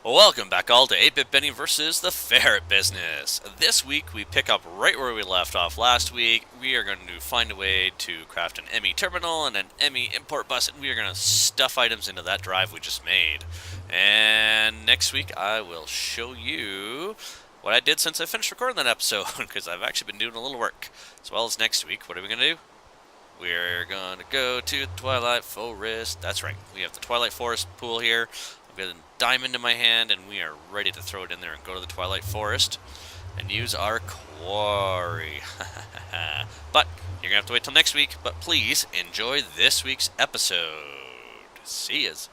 Welcome back all to 8-Bit Benny versus the Ferret Business. This week we pick up right where we left off last week. We are going to find a way to craft an ME terminal and an ME import bus, and we are going to stuff items into that drive we just made. And next week I will show you what I did since I finished recording that episode, because I've actually been doing a little work. As well as next week, what are we going to do? We're going to go to the Twilight Forest. That's right, we have the Twilight Forest pool here. I've got a diamond in my hand, and we are ready to throw it in there and go to the Twilight Forest and use our quarry. But you're going to have to wait till next week, but please enjoy this week's episode. See yas.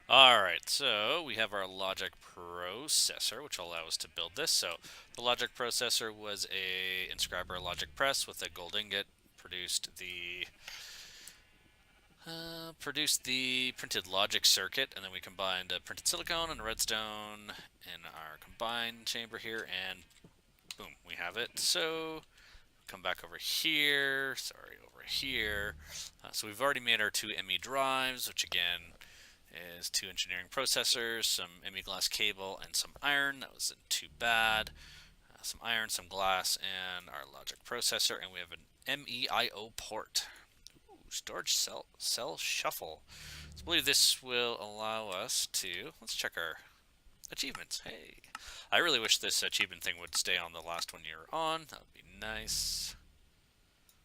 Alright, so we have our logic processor, which will allow us to build this. So the logic processor was a inscriber logic press with a gold ingot, produced the printed logic circuit, and then we combined a printed silicone and a redstone in our combined chamber here, and boom, we have it. So come back over here, over here. So we've already made our two ME drives, which again is two engineering processors, some ME glass cable, and some iron. That wasn't too bad. Some iron, some glass, and our logic processor, and we have an MEIO port. Storage cell shuffle. So I believe this will allow us to, let's check our achievements. Hey, I really wish this achievement thing would stay on the last one you're on. That would be nice.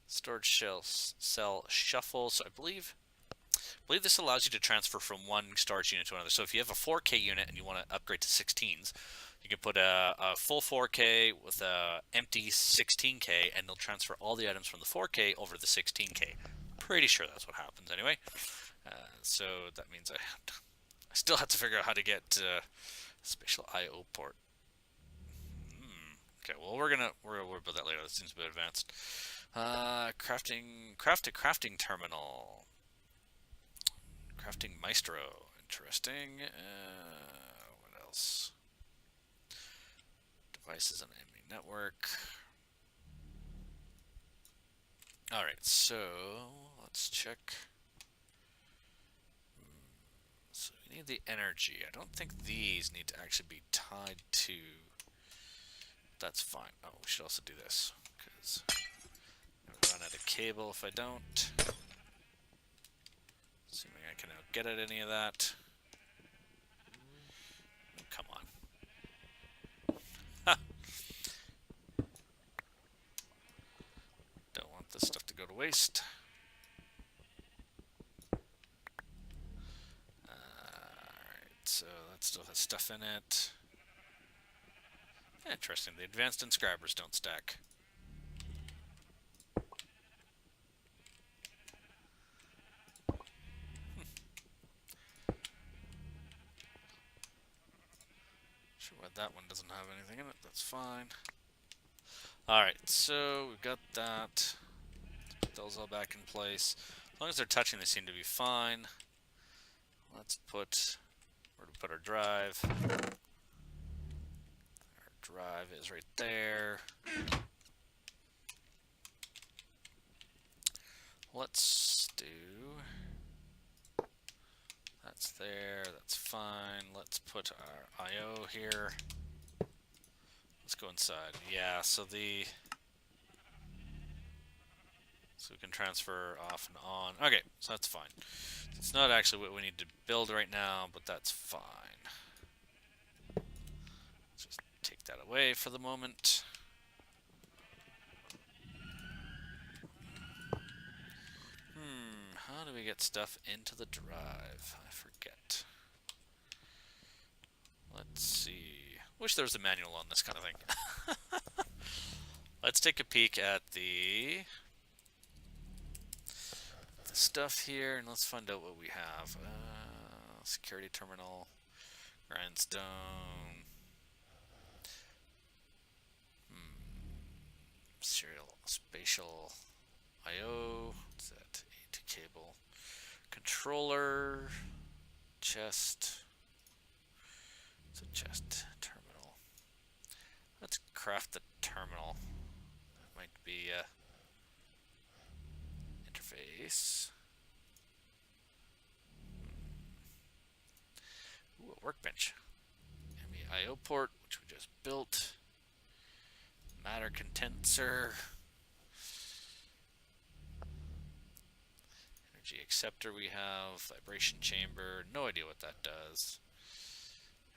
Storage cell shuffle. So I believe this allows you to transfer from one storage unit to another. So if you have a 4K unit and you want to upgrade to 16s, you can put a full 4K with a empty 16K, and they'll transfer all the items from the 4K over to the 16K. Pretty sure that's what happens anyway. So that means I still have to figure out how to get a spatial I/O port. Okay, well we're gonna build that later. That seems a bit advanced. Crafting terminal. Crafting maestro. Interesting. What else? Devices on enemy network. Alright, so let's check. So we need the energy. I don't think these need to actually be tied to. That's fine. Oh, we should also do this, because I'm going to run out of cable if I don't. Assuming I can get at any of that. Oh, come on. Ha! Don't want this stuff to go to waste. Alright, so that still has stuff in it. Interesting, the advanced inscribers don't stack. Sure why that one doesn't have anything in it, that's fine. Alright, so we've got that. Let's put those all back in place. As long as they're touching, they seem to be fine. Let's put, where do we put our drive? Our drive is right there. Let's do, that's there, that's fine. Let's put our IO here. Let's go inside. Yeah, so we can transfer off and on. Okay, so that's fine. It's not actually what we need to build right now, but that's fine. Let's just take that away for the moment. How do we get stuff into the drive? I forget. Let's see. Wish there was a manual on this kind of thing. Let's take a peek at the stuff here, and let's find out what we have. Security terminal, grindstone, spatial I/O. What's that? A2 cable, controller, chest. It's a chest terminal. Let's craft the terminal. That might be interface. Ooh, workbench. MEIO port, which we just built. Matter condenser. Energy acceptor we have. Vibration chamber. No idea what that does.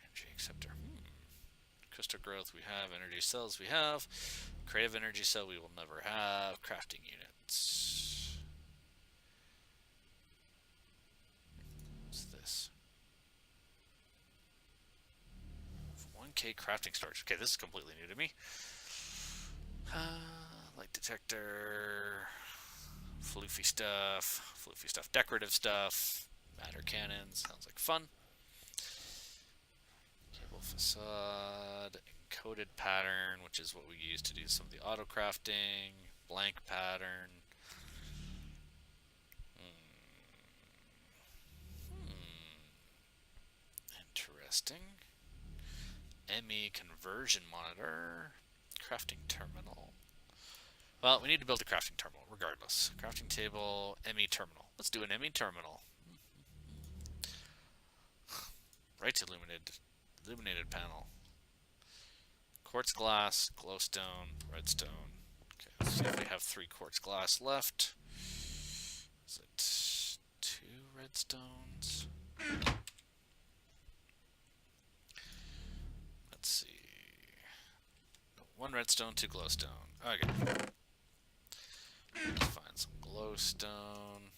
Energy acceptor. Crystal growth we have. Energy cells we have. Creative energy cell we will never have. Crafting units. What's this? 1K crafting storage. Okay, this is completely new to me. Light detector. Floofy stuff. Decorative stuff. Matter cannons. Sounds like fun. Cable facade. Encoded pattern, which is what we use to do some of the auto crafting. Blank pattern. Interesting. ME conversion monitor. Crafting terminal. Well, we need to build a crafting terminal, regardless. Crafting table, ME terminal. Let's do an ME terminal. Right, illuminated panel. Quartz glass, glowstone, redstone. Okay, let's see if we have 3 quartz glass left. Is it 2 redstones? Let's see. 1 redstone, 2 glowstone. Okay. Let's find some glowstone.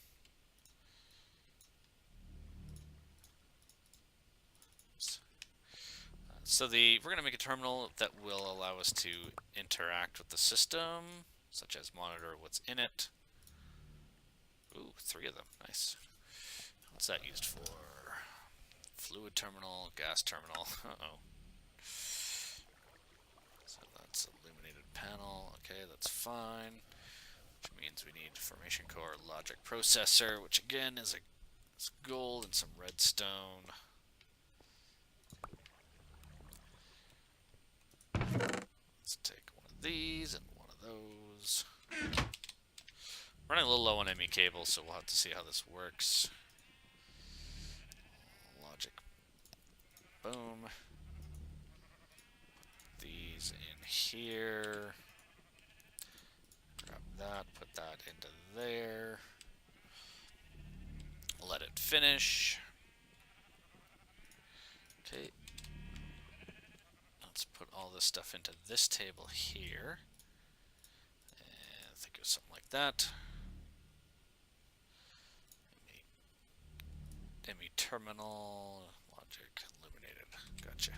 So we're going to make a terminal that will allow us to interact with the system, such as monitor what's in it. Ooh, 3 of them. Nice. What's that used for? Fluid terminal, gas terminal. Uh-oh. So that's illuminated panel. Okay, that's fine. Which means we need formation core, logic processor, which again is gold and some redstone. Let's take one of these and one of those. Running a little low on ME cable, so we'll have to see how this works. Logic. Boom. Put these in here. Grab that, put that into there. Let it finish. Okay. Let's put all this stuff into this table here. And I think it was something like that. ME terminal, logic, illuminated. Gotcha.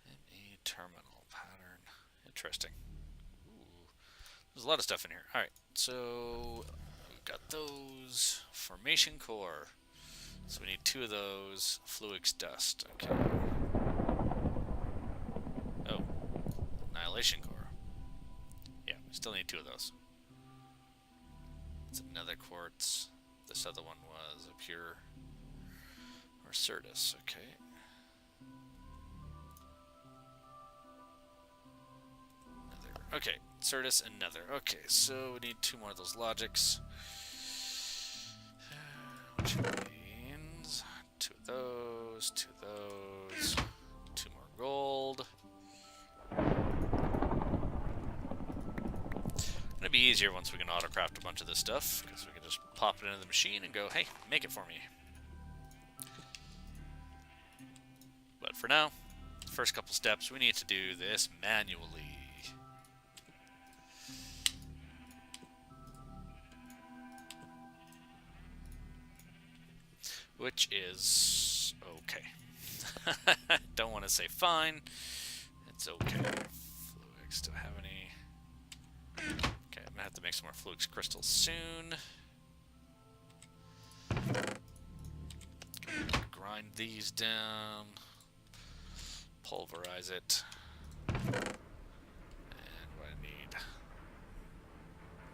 ME terminal pattern. Interesting. Ooh. There's a lot of stuff in here. Alright, so we've got those. Formation core. So we need 2 of those. Fluix dust. Okay. Oh. Annihilation core. Yeah, we still need 2 of those. It's another quartz. This other one was a pure or Certus. Okay. Another. Okay. Certus and nether. Okay, so we need 2 more of those logics. Which means 2 of those, 2 of those, 2 more gold. It'll be easier once we can autocraft a bunch of this stuff, because we can just pop it into the machine and go, hey, make it for me. But for now, the first couple steps, we need to do this manually. Which is okay. Don't want to say fine. It's okay. Fluix, do I have any? Okay, I'm gonna have to make some more Fluix crystals soon. Grind these down. Pulverize it. And what I need?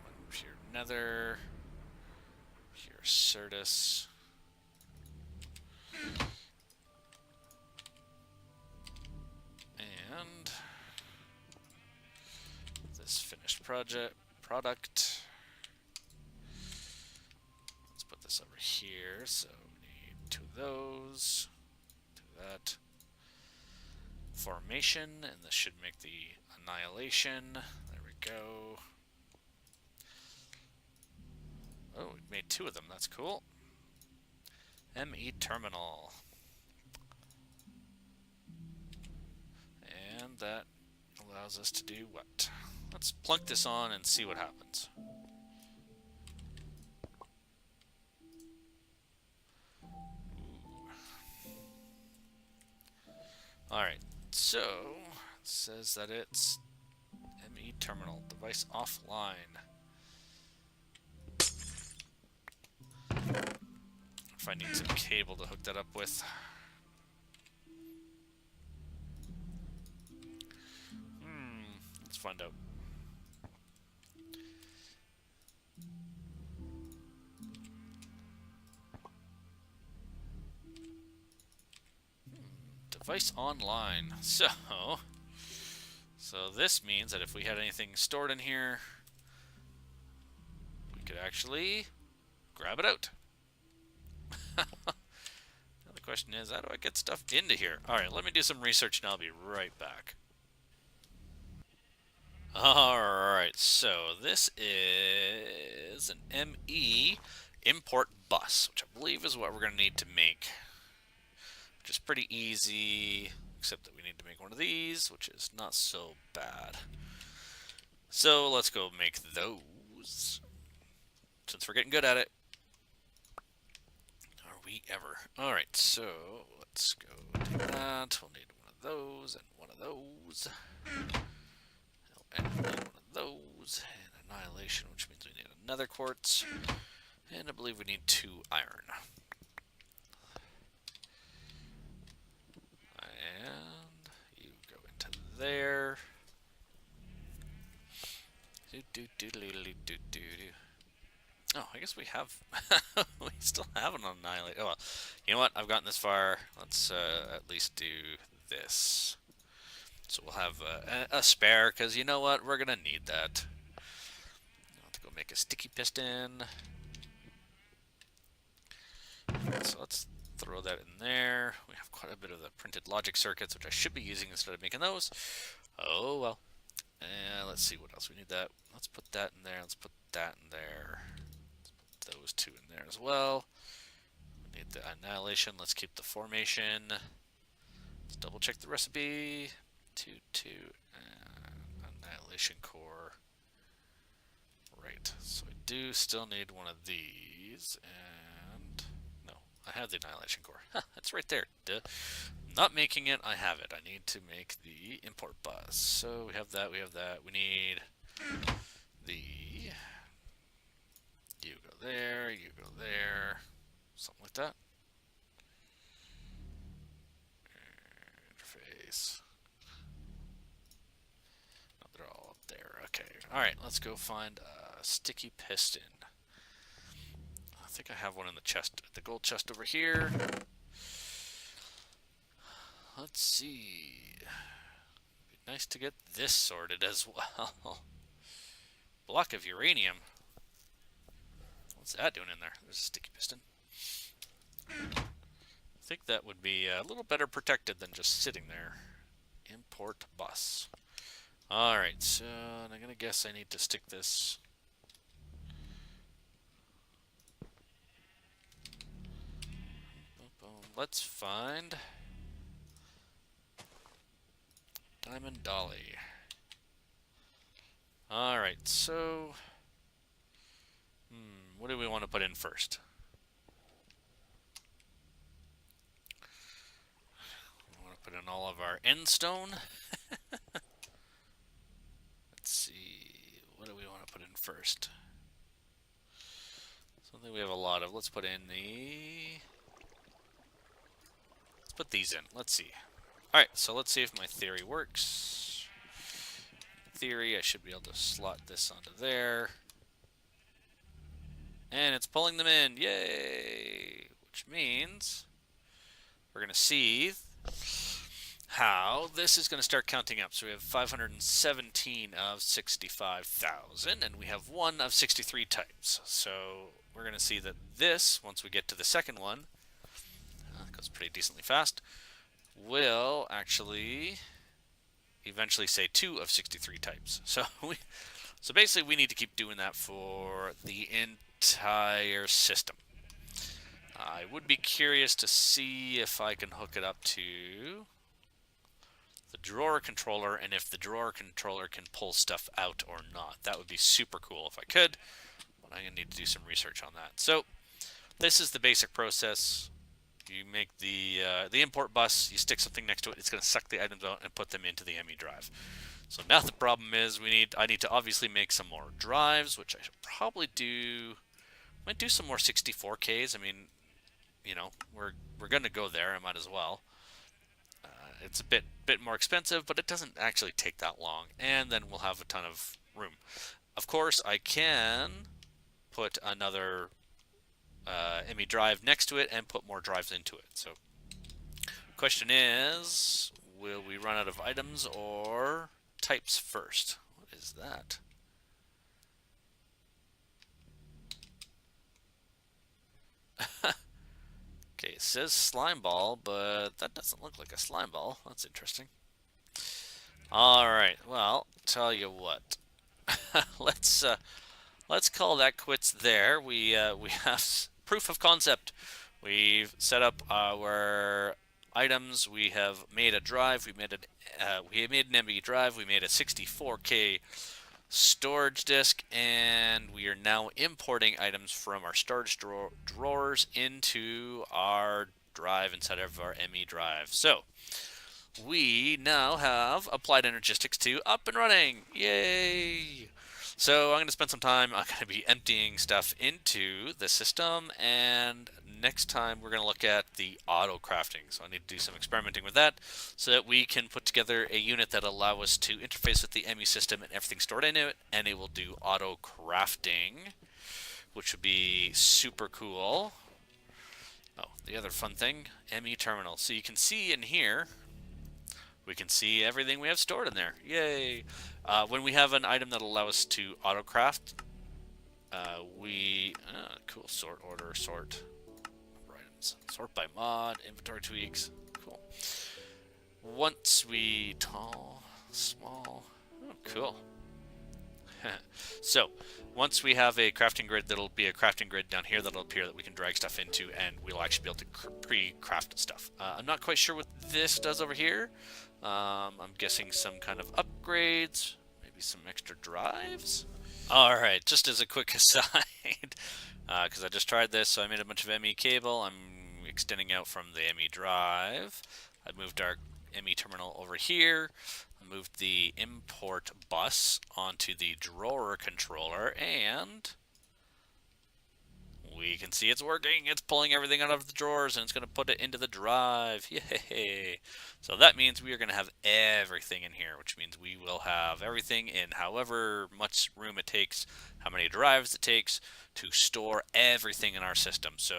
One pure nether. Pure Certus. And this finished product. Let's put this over here, so we need 2 of those. Do that. Formation, and this should make the annihilation. There we go. Oh, we made 2 of them. That's cool. ME terminal. And that allows us to do what? Let's plunk this on and see what happens. Alright, so it says that it's ME terminal, device offline. If I need some cable to hook that up with. Let's find out. Device online. So this means that if we had anything stored in here, we could actually grab it out. Now the question is, how do I get stuff into here? Alright, let me do some research and I'll be right back. Alright, so this is an ME import bus, which I believe is what we're going to need to make. Which is pretty easy, except that we need to make one of these, which is not so bad. So let's go make those, since we're getting good at it. Are we ever? Alright, so let's go do that. We'll need one of those, and one of those. And one of those, and annihilation, which means we need another quartz. And I believe we need 2 iron. And you go into there. Oh, I guess we have. We still have an annihilate. Oh, well, you know what? I've gotten this far. Let's at least do this. So we'll have a spare, because you know what? We're going to need that. I'll have to go make a sticky piston. So let's throw that in there. We have quite a bit of the printed logic circuits, which I should be using instead of making those. Oh, well. And let's see what else we need that. Let's put that in there. Let's put that in there. Let's put those 2 in there as well. We need the annihilation. Let's keep the formation. Let's double check the recipe. 2, 2, and annihilation core. Right, so I do still need one of these, and no, I have the annihilation core. That's right there. Duh. Not making it, I have it. I need to make the import bus. So we have that, we have that. We need the, you go there, something like that. Interface. Alright, let's go find a sticky piston. I think I have one in the chest, the gold chest over here. Let's see. Be nice to get this sorted as well. Block of uranium. What's that doing in there? There's a sticky piston. I think that would be a little better protected than just sitting there. Import bus. Alright, so I'm going to guess I need to stick this. Let's find Diamond Dolly. Alright, so what do we want to put in first? We want to put in all of our end stone. Let's see, what do we want to put in first? Something we have a lot of. Let's put in let's put these in. Let's see. Alright, so let's see if my theory works. In theory, I should be able to slot this onto there. And it's pulling them in. Yay! Which means we're going to see how this is going to start counting up. So we have 517 of 65,000, and we have 1 of 63 types. So we're going to see that this, once we get to the second one, it goes pretty decently fast, will actually eventually say 2 of 63 types. So so basically we need to keep doing that for the entire system. I would be curious to see if I can hook it up to the drawer controller, and if the drawer controller can pull stuff out or not. That would be super cool if I could, but I'm going to need to do some research on that. So this is the basic process. You make the import bus, you stick something next to it, it's going to suck the items out and put them into the ME drive. So now the problem is I need to obviously make some more drives, which I should probably do. Might do some more 64Ks. I mean, you know, we're going to go there. I might as well. It's a bit more expensive, but it doesn't actually take that long, and then we'll have a ton of room. Of course, I can put another ME drive next to it and put more drives into it. So, question is, will we run out of items or types first? What is that? Okay, it says slime ball, but that doesn't look like a slime ball. That's interesting. Alright, well, tell you what. let's call that quits there. We have proof of concept. We've set up our items. We have made a drive. We made an MB drive. We made a 64K storage disk, and we are now importing items from our storage drawers into our drive inside of our ME drive. So we now have Applied Energistics 2 up and running. Yay! So I'm going to spend some time. I'm going to be emptying stuff into the system, and next time we're going to look at the auto crafting. So I need to do some experimenting with that so that we can put together a unit that allows us to interface with the ME system and everything stored in it, and it will do auto crafting, which would be super cool. Oh, the other fun thing, ME terminal. So you can see in here, we can see everything we have stored in there. Yay! When we have an item that allows us to auto craft, cool, sort order, sort items, sort by mod, inventory tweaks, cool. Once we tall, small, oh, cool. So once we have a crafting grid, that'll be a crafting grid down here that'll appear that we can drag stuff into, and we'll actually be able to pre-craft stuff. I'm not quite sure what this does over here. I'm guessing some kind of upgrades, maybe some extra drives. Alright, just as a quick aside, because I just tried this, so I made a bunch of ME cable. I'm extending out from the ME drive. I moved our ME terminal over here. I moved the import bus onto the drawer controller, and we can see it's working. It's pulling everything out of the drawers, and it's going to put it into the drive. Yay! So that means we are going to have everything in here, which means we will have everything in however much room it takes, how many drives it takes to store everything in our system. So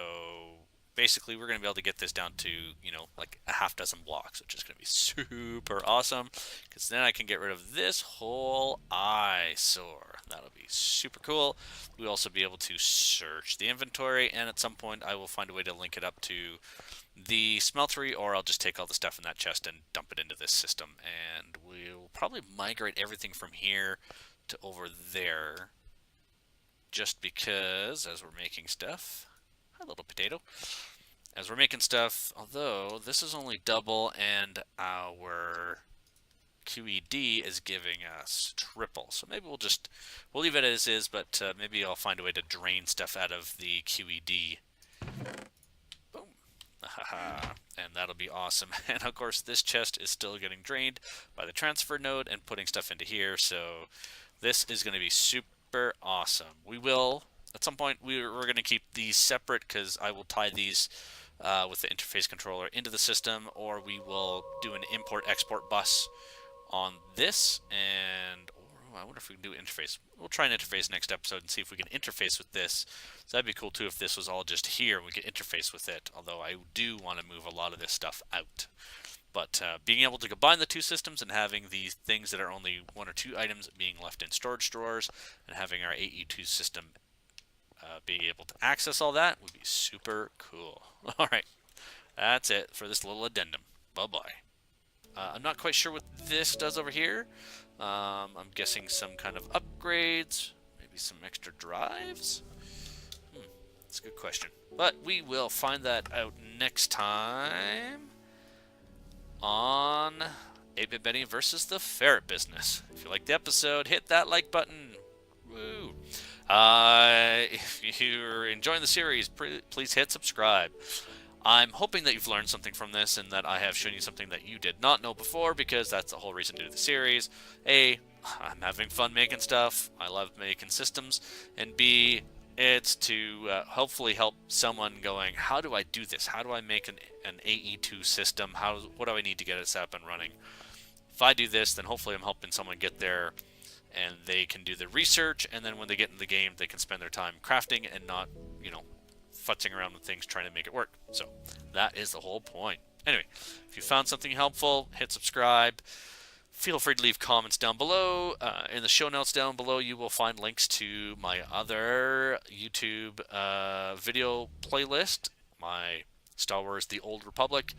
basically, we're going to be able to get this down to, you know, like a half dozen blocks, which is going to be super awesome, because then I can get rid of this whole eyesore. That'll be super cool. We'll also be able to search the inventory, and at some point I will find a way to link it up to the smeltery, or I'll just take all the stuff in that chest and dump it into this system, and we'll probably migrate everything from here to over there, just because as we're making stuff, hi little potato, as we're making stuff, although this is only double and our QED is giving us triple, so maybe we'll leave it as is, but maybe I'll find a way to drain stuff out of the QED. Boom. And that'll be awesome. And of course this chest is still getting drained by the transfer node and putting stuff into here, so this is going to be super awesome. We will, at some point, we're going to keep these separate, because I will tie these with the interface controller into the system, or we will do an import-export bus on this, and I wonder if we can do interface. We'll try an interface next episode and see if we can interface with this. So that'd be cool too if this was all just here and we could interface with it, although I do want to move a lot of this stuff out. But being able to combine the two systems and having these things that are only 1 or 2 items being left in storage drawers, and having our AE2 system be able to access all that would be super cool. All right, that's it for this little addendum. Bye-bye. I'm not quite sure what this does over here. I'm guessing some kind of upgrades, maybe some extra drives. That's a good question. But we will find that out next time on 8-Bit Benny versus the Ferret Business. If you liked the episode, hit that like button. Woo! If you're enjoying the series, please hit subscribe. I'm hoping that you've learned something from this and that I have shown you something that you did not know before, because that's the whole reason to do the series. A, I'm having fun making stuff. I love making systems. And B, it's to hopefully help someone going, how do I do this? How do I make an AE2 system? What do I need to get it set up and running? If I do this, then hopefully I'm helping someone get there, and they can do the research, and then when they get in the game, they can spend their time crafting and not, futzing around with things trying to make it work. So that is the whole point. Anyway, if you found something helpful, hit subscribe. Feel free to leave comments down below. In the show notes down below, you will find links to my other YouTube video playlist, my Star Wars The Old Republic,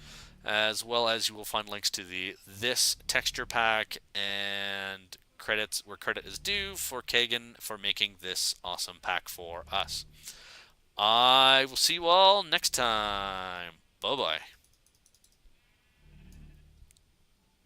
as well as you will find links to this texture pack and credits where credit is due for Caigan for making this awesome pack for us. I will see you all next time. Bye-bye.